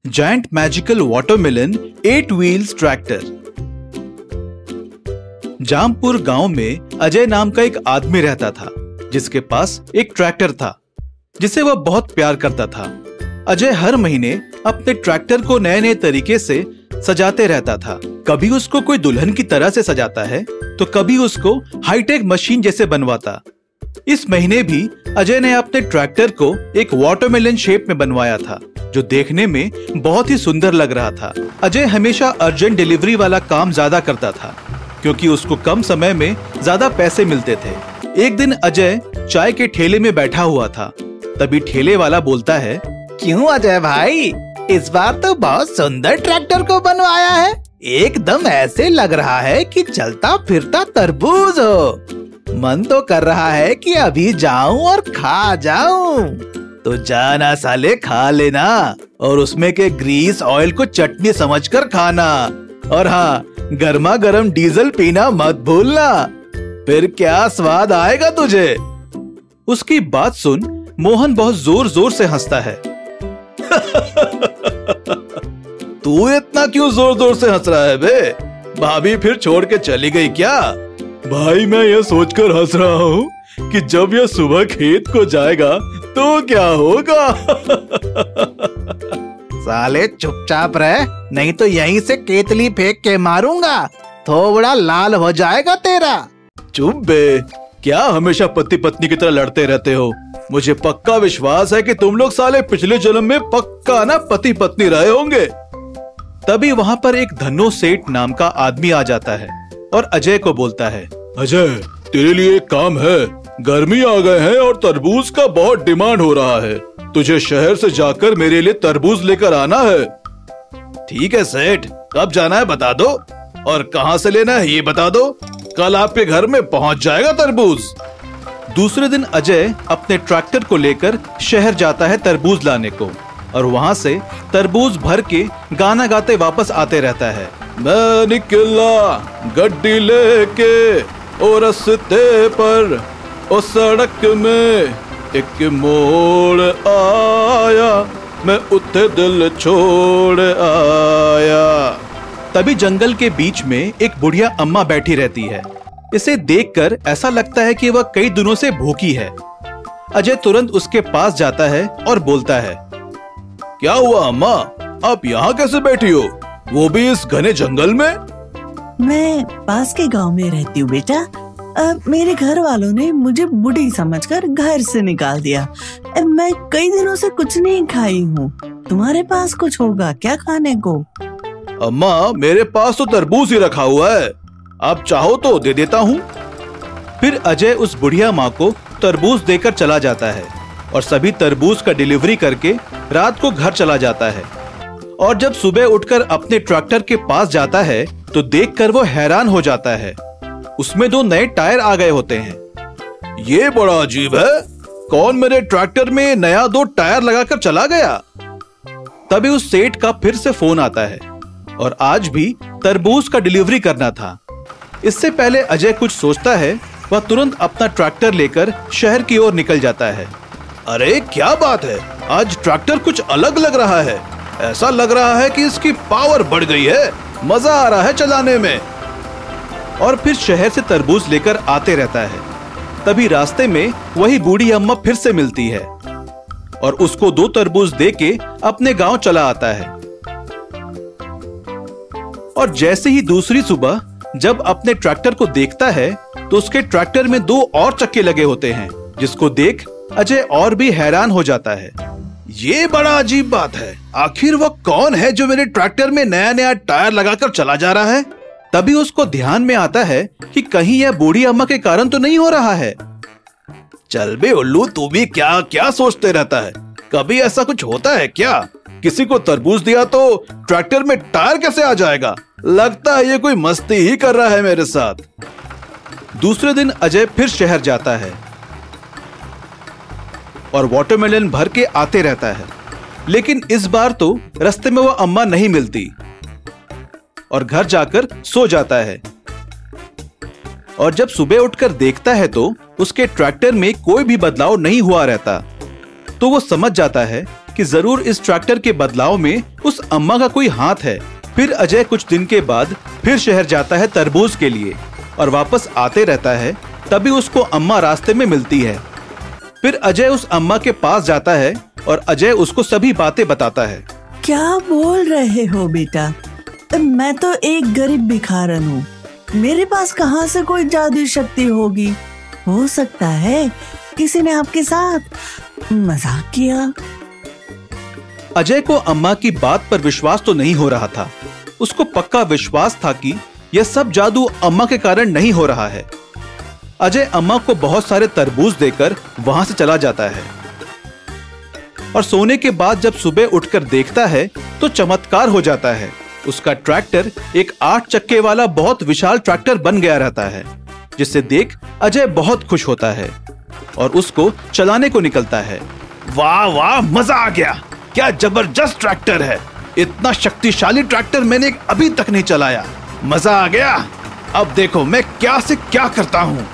Giant Magical Watermelon 8 Wheels Tractor। Jampur गांव में अजय नाम का एक आदमी रहता था, जिसके पास एक ट्रैक्टर था जिसे वह बहुत प्यार करता था। अजय हर महीने अपने ट्रैक्टर को नए नए तरीके से सजाते रहता था। कभी उसको कोई दुल्हन की तरह से सजाता है तो कभी उसको हाईटेक मशीन जैसे बनवाता। इस महीने भी अजय ने अपने ट्रैक्टर को एक वाटरमेलन शेप में बनवाया था, जो देखने में बहुत ही सुंदर लग रहा था। अजय हमेशा अर्जेंट डिलीवरी वाला काम ज्यादा करता था, क्योंकि उसको कम समय में ज्यादा पैसे मिलते थे। एक दिन अजय चाय के ठेले में बैठा हुआ था, तभी ठेले वाला बोलता है, क्यों अजय भाई, इस बार तो बहुत सुंदर ट्रैक्टर को बनवाया है। एकदम ऐसे लग रहा है कि चलता फिरता तरबूज हो। मन तो कर रहा है कि अभी जाऊं और खा जाऊं। तो जाना साले, खा लेना, और उसमें के ग्रीस ऑयल को चटनी समझकर खाना। और हाँ, गर्मा गर्म डीजल पीना मत भूलना, फिर क्या स्वाद आएगा तुझे। उसकी बात सुन मोहन बहुत जोर जोर से हंसता है। तू इतना क्यों जोर जोर से हंस रहा है बे? भाभी फिर छोड़ के चली गई क्या? भाई मैं ये सोचकर हंस रहा हूँ कि जब यह सुबह खेत को जाएगा तो क्या होगा। साले चुपचाप रह, नहीं तो यहीं से केतली फेंक के मारूंगा, थोड़ा लाल हो जाएगा तेरा। चुप बे, क्या हमेशा पति पत्नी की तरह लड़ते रहते हो? मुझे पक्का विश्वास है कि तुम लोग साले पिछले जन्म में पक्का ना पति पत्नी रहे होंगे। तभी वहाँ पर एक धन्नो सेठ नाम का आदमी आ जाता है और अजय को बोलता है, अजय तेरे लिए एक काम है। गर्मी आ गए हैं और तरबूज का बहुत डिमांड हो रहा है। तुझे शहर से जाकर मेरे लिए तरबूज लेकर आना है। ठीक है सेठ, कब जाना है बता दो, और कहाँ से लेना है ये बता दो। कल आपके घर में पहुँच जाएगा तरबूज। दूसरे दिन अजय अपने ट्रैक्टर को लेकर शहर जाता है तरबूज लाने को, और वहाँ से तरबूज भर के गाना गाते वापस आते रहता है। मैं निकला गड्डी लेके ओ रस्ते पर, ओ सड़क में एक मोड़ आया, मैं उते दिल छोड़ आया। तभी जंगल के बीच में एक बुढ़िया अम्मा बैठी रहती है। इसे देखकर ऐसा लगता है कि वह कई दिनों से भूखी है। अजय तुरंत उसके पास जाता है और बोलता है, क्या हुआ अम्मा, आप यहाँ कैसे बैठी हो, वो भी इस घने जंगल में? मैं पास के गांव में रहती हूँ बेटा। मेरे घर वालों ने मुझे बूढ़ी समझकर घर से निकाल दिया। मैं कई दिनों से कुछ नहीं खाई हूँ। तुम्हारे पास कुछ होगा क्या खाने को? अम्मा मेरे पास तो तरबूज ही रखा हुआ है, आप चाहो तो दे देता हूँ। फिर अजय उस बुढ़िया माँ को तरबूज देकर चला जाता है और सभी तरबूज का डिलीवरी करके रात को घर चला जाता है। और जब सुबह उठकर अपने ट्रैक्टर के पास जाता है तो देखकर वो हैरान हो जाता है। उसमें 2 नए टायर आ गए होते हैं। ये बड़ा अजीब है, कौन मेरे ट्रैक्टर में नया 2 टायर लगाकर चला गया? तभी उस सेठ का फिर से फोन आता है और आज भी तरबूज का डिलीवरी करना था। इससे पहले अजय कुछ सोचता है, वह तुरंत अपना ट्रैक्टर लेकर शहर की ओर निकल जाता है। अरे क्या बात है, आज ट्रैक्टर कुछ अलग लग रहा है। ऐसा लग रहा है कि इसकी पावर बढ़ गई है, मजा आ रहा है चलाने में। और फिर शहर से तरबूज लेकर आते रहता है। तभी रास्ते में वही बूढ़ी अम्मा फिर से मिलती है और उसको 2 तरबूज देके अपने गांव चला आता है। और जैसे ही दूसरी सुबह जब अपने ट्रैक्टर को देखता है तो उसके ट्रैक्टर में 2 और चक्के लगे होते हैं, जिसको देख अजय और भी हैरान हो जाता है। ये बड़ा अजीब बात है, आखिर वो कौन है जो मेरे ट्रैक्टर में नया नया टायर लगाकर चला जा रहा है? तभी उसको ध्यान में आता है कि कहीं यह बूढ़ी अम्मा के कारण तो नहीं हो रहा है। चल बे उल्लू, तू भी क्या क्या सोचते रहता है? कभी ऐसा कुछ होता है क्या? किसी को तरबूज दिया तो ट्रैक्टर में टायर कैसे आ जाएगा? लगता है ये कोई मस्ती ही कर रहा है मेरे साथ। दूसरे दिन अजय फिर शहर जाता है और वाटरमेलन भर के आते रहता है, लेकिन इस बार तो रास्ते में वो अम्मा नहीं मिलती और घर जाकर सो जाता है। और जब सुबह उठकर देखता है तो उसके ट्रैक्टर में कोई भी बदलाव नहीं हुआ रहता। तो वो समझ जाता है कि जरूर इस ट्रैक्टर के बदलाव में उस अम्मा का कोई हाथ है। फिर अजय कुछ दिन के बाद फिर शहर जाता है तरबूज के लिए और वापस आते रहता है। तभी उसको अम्मा रास्ते में मिलती है। फिर अजय उस अम्मा के पास जाता है और अजय उसको सभी बातें बताता है। क्या बोल रहे हो बेटा? मैं तो एक गरीब भिखारन हूँ। मेरे पास कहाँ से कोई जादुई शक्ति होगी? हो सकता है किसी ने आपके साथ मजाक किया। अजय को अम्मा की बात पर विश्वास तो नहीं हो रहा था। उसको पक्का विश्वास था कि यह सब जादू अम्मा के कारण नहीं हो रहा है। अजय अम्मा को बहुत सारे तरबूज देकर वहां से चला जाता है और सोने के बाद जब सुबह उठकर देखता है तो चमत्कार हो जाता है। उसका ट्रैक्टर एक 8 चक्के वाला बहुत विशाल ट्रैक्टर बन गया रहता है, जिसे देख अजय बहुत खुश होता है और उसको चलाने को निकलता है। वाह वाह, मजा आ गया। क्या जबरदस्त ट्रैक्टर है। इतना शक्तिशाली ट्रैक्टर मैंने अभी तक नहीं चलाया। मजा आ गया। अब देखो मैं क्या से क्या करता हूँ।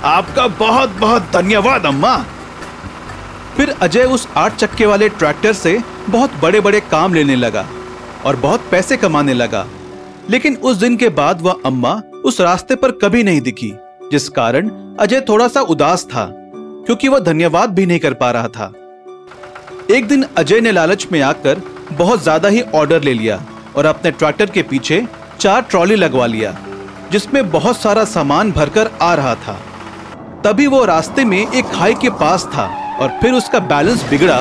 आपका बहुत बहुत धन्यवाद अम्मा। फिर अजय उस 8 चक्के वाले ट्रैक्टर से बहुत बड़े बड़े काम लेने लगा और बहुत पैसे कमाने लगा। लेकिन उस दिन के बाद वह अम्मा उस रास्ते पर कभी नहीं दिखी, जिस कारण अजय थोड़ा सा उदास था क्योंकि वह धन्यवाद भी नहीं कर पा रहा था। एक दिन अजय ने लालच में आकर बहुत ज्यादा ही ऑर्डर ले लिया और अपने ट्रैक्टर के पीछे 4 ट्रॉली लगवा लिया, जिसमें बहुत सारा सामान भरकर आ रहा था। तभी वो रास्ते में एक खाई के पास था और फिर उसका बैलेंस बिगड़ा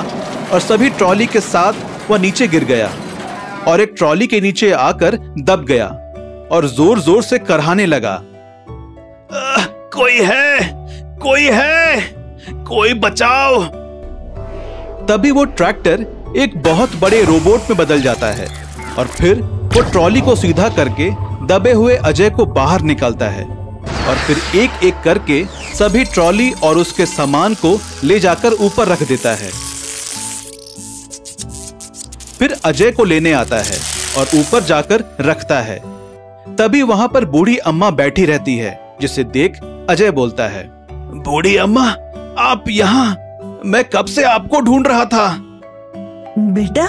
और सभी ट्रॉली के साथ वह नीचे गिर गया और एक ट्रॉली के नीचे आकर दब गया और जोर जोर से करहाने लगा। कोई है, कोई है, कोई बचाओ। तभी वो ट्रैक्टर एक बहुत बड़े रोबोट में बदल जाता है और फिर वो ट्रॉली को सीधा करके दबे हुए अजय को बाहर निकालता है और फिर एक एक करके सभी ट्रॉली और उसके सामान को ले जाकर ऊपर रख देता है। फिर अजय को लेने आता है और ऊपर जाकर रखता है। तभी वहां पर बूढ़ी अम्मा बैठी रहती है, जिसे देख अजय बोलता है, बूढ़ी अम्मा, आप यहाँ? मैं कब से आपको ढूंढ रहा था। बेटा,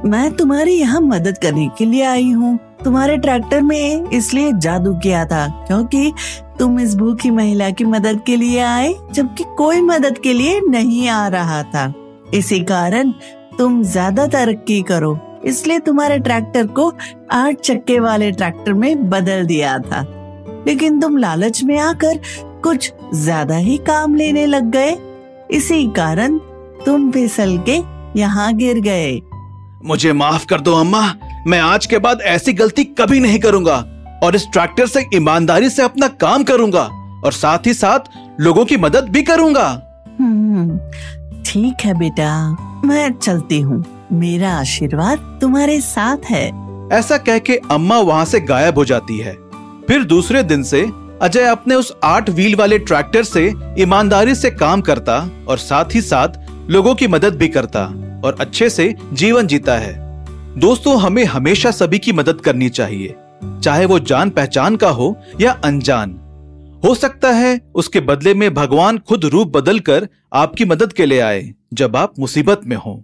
मैं तुम्हारी यहाँ मदद करने के लिए आई हूँ। तुम्हारे ट्रैक्टर में इसलिए जादू किया था क्योंकि तुम इस भूखी महिला की मदद के लिए आए, जबकि कोई मदद के लिए नहीं आ रहा था। इसी कारण तुम ज्यादा तरक्की करो, इसलिए तुम्हारे ट्रैक्टर को 8 चक्के वाले ट्रैक्टर में बदल दिया था। लेकिन तुम लालच में आकर कुछ ज्यादा ही काम लेने लग गए, इसी कारण तुम फिसल के यहाँ गिर गए। मुझे माफ कर दो अम्मा, मैं आज के बाद ऐसी गलती कभी नहीं करूंगा और इस ट्रैक्टर से ईमानदारी से अपना काम करूंगा और साथ ही साथ लोगों की मदद भी करूंगा। ठीक है बेटा, मैं चलती हूँ। मेरा आशीर्वाद तुम्हारे साथ है। ऐसा कह के अम्मा वहाँ से गायब हो जाती है। फिर दूसरे दिन से अजय अपने उस 8 व्हील वाले ट्रैक्टर से ईमानदारी से काम करता और साथ ही साथ लोगों की मदद भी करता और अच्छे से जीवन जीता है। दोस्तों, हमें हमेशा सभी की मदद करनी चाहिए, चाहे वो जान पहचान का हो या अनजान। हो सकता है उसके बदले में भगवान खुद रूप बदलकर आपकी मदद के लिए आए जब आप मुसीबत में हो।